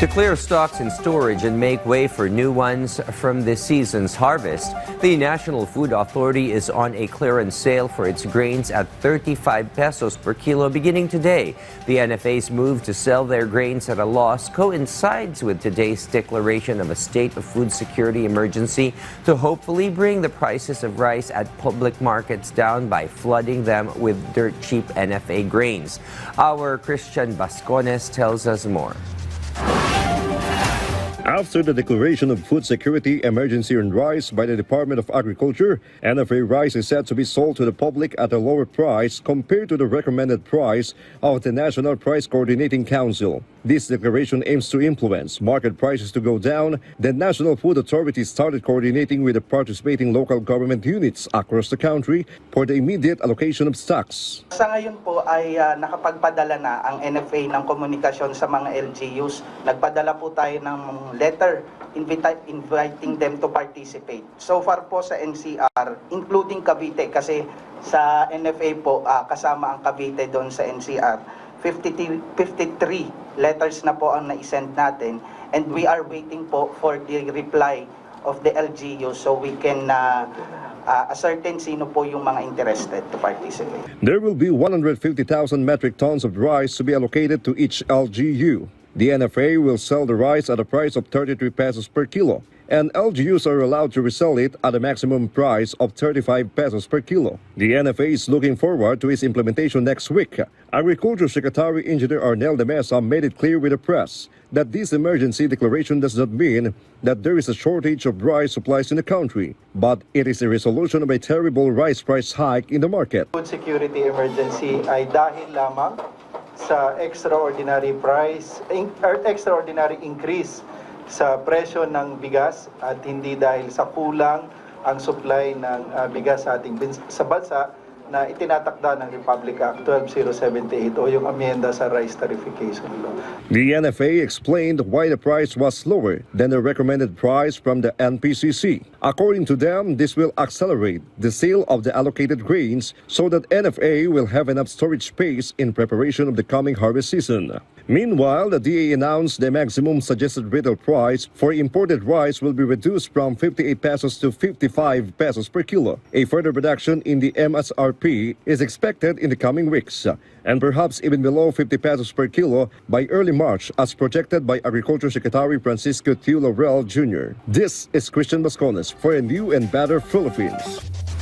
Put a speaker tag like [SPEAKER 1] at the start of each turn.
[SPEAKER 1] To clear stocks in storage and make way for new ones from this season's harvest, the National Food Authority is on a clearance sale for its grains at 35 pesos per kilo beginning today. The NFA's move to sell their grains at a loss coincides with today's declaration of a state of food security emergency to hopefully bring the prices of rice at public markets down by flooding them with dirt cheap NFA grains. Our Christian Bascones tells us more.
[SPEAKER 2] After the declaration of food security emergency on rice by the Department of Agriculture, NFA rice is set to be sold to the public at a lower price compared to the recommended price of the National Price Coordinating Council. This declaration aims to influence market prices to go down. The National Food Authority started coordinating with the participating local government units across the country for the immediate allocation of stocks.
[SPEAKER 3] Sa ngayon po ay nakapagpadala na ang NFA ng komunikasyon sa mga LGUs. Nagpadala po tayo ng letter inviting them to participate. So far po sa NCR, including Cavite, kasi sa NFA po kasama ang Cavite doon sa NCR, 53 letters na po ang na-send natin, and we are waiting po for the reply of the LGU so we can ascertain sino po yung mga interested to participate.
[SPEAKER 2] There will be 150,000 metric tons of rice to be allocated to each LGU. The NFA will sell the rice at a price of 33 pesos per kilo, and LGUs are allowed to resell it at a maximum price of 35 pesos per kilo. The NFA is looking forward to its implementation next week. Agriculture Secretary Engineer Arnel de Mesa made it clear with the press that this emergency declaration does not mean that there is a shortage of rice supplies in the country, but it is a resolution of a terrible rice price hike in the market.
[SPEAKER 4] Food security emergency ay dahil lamang sa extraordinary increase sa presyo ng bigas at hindi dahil sa kulang ang supply ng bigas sa ating bansa na itinatakda ng Republic Act 12078 o yung amyenda sa rice tariffication law.
[SPEAKER 2] The NFA explained why the price was lower than the recommended price from the NPCC. According to them, this will accelerate the sale of the allocated grains so that NFA will have enough storage space in preparation of the coming harvest season. Meanwhile, the DA announced the maximum suggested retail price for imported rice will be reduced from 58 pesos to 55 pesos per kilo. A further reduction in the MSRP is expected in the coming weeks, and perhaps even below 50 pesos per kilo by early March, as projected by Agriculture Secretary Francisco T. Laurel Jr. This is Christian Bascones for a new and better Philippines.